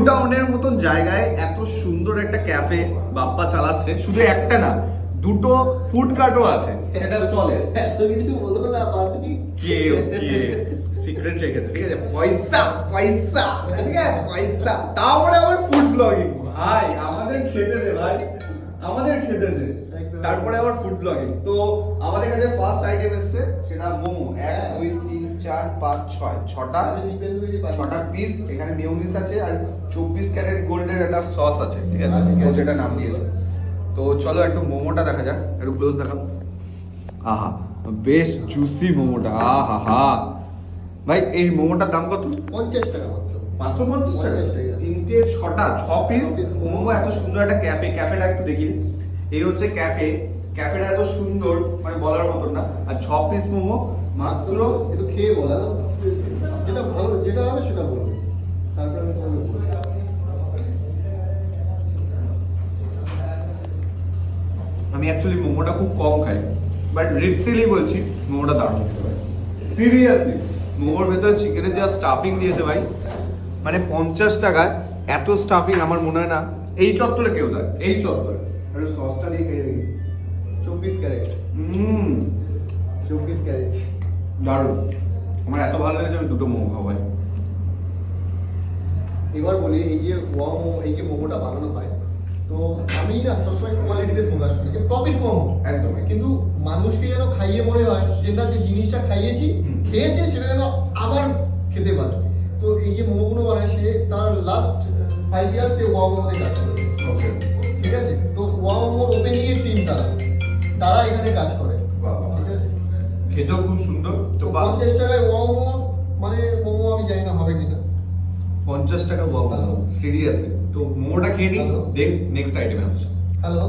টাউনের মতন জায়গায় এত সুন্দর একটা ক্যাফে বাপ্পা চালাচ্ছে, শুধু একটা না দুটো ফুড কার্টও আছে সেটা স্টলে। এত কিছু বলবো না বাকি কে সিক্রেট রেখেছে, ঠিক আছে? পয়সা পয়সা, ঠিক আছে, পয়সা। তারপরে আবার ফুড ব্লগিং, ভাই আমাদের খেতে দে ভাই, আমাদের খেতে দে। তারপরে আবার ফুড ব্লগিং। তো আমাদের কাছে ফার্স্ট আইটেম এসেছে, সেটা মোমো। 1 2 3 4 5 6 ছটা পিস। এখানে মিউনিস আছে আর 24 ক্যারেট গোল্ডের একটা সস আছে, ঠিক আছে, ও যেটা নাম দিয়েছে। তো চলো একটু মোমোটা দেখা যাক, একটু ক্লোজ দেখাও। আহা বেশ জুসি মোমোটা, আহা হা। ভাই এই মোমোটার দাম কত? 50 টাকা মাত্র। মাত্র 50 টাকা? 50 টাকা। তিনটে ছটা 6 পিস মোমো। এত সুন্দর একটা ক্যাফে, ক্যাফেটা একটু দেখি। এই হচ্ছে ক্যাফে, ক্যাফেটা এত সুন্দর মানে বলার মতন না। আর 6 পিস মোমো মাত্র। একটু খেয়ে বলা, যেটা ভালো যেটা হবে সেটা বলবো, তারপরে আমি তোমাকে বলবো। আমি অ্যাকচুয়ালি মোমোটা খুব কম খাই, বাট লিটারালি বলছি মোমোটা দারুণ খেতে পারে। সিরিয়াসলি মোমোর ভেতরে চিকেনের যা স্টাফিং দিয়েছে ভাই, মানে 50 টাকায় এত স্টাফিং আমার মনে হয় না এই চত্বরে কেউ দেয়। এই চত্বরে একটু সসটা দিয়ে খেয়ে দেখি। 24 ক্যারেট। 24 ক্যারেট দারুণ। আমার এত ভালো লেগেছে, আমি দুটো মোমো খাবো ভাই। এবার বলি, এই যে এই যে মোমোটা বানানো হয়, তো আমি না সবসময় কোয়ালিটিতে ফোকাস করি, যে প্রফিট কম হোক। একদম। কিন্তু মানুষকে যেন খাইয়ে মনে হয় যে না, যে জিনিসটা খাইয়েছি খেয়েছে সেটা যেন আবার খেতে পারে। তো এই যে মোমোগুলো বানায়, সে তার লাস্ট 5 ইয়ার্স সে মোমোতে কাজ করে, ওকে, ঠিক আছে? তো মোমোর ওপেনিং এর টিম তারা এখানে কাজ করে, ঠিক আছে? খেতেও খুব সুন্দর। তো 50 টাকায় মোমো, মানে মোমো আমি জানি না হবে কিনা। 50 টাকা ভালো। সিরিয়াসলি। তো মোমোটা খেয়ে নিই, ভালো। দেন নেক্সট আইটেম আসছে। হ্যালো।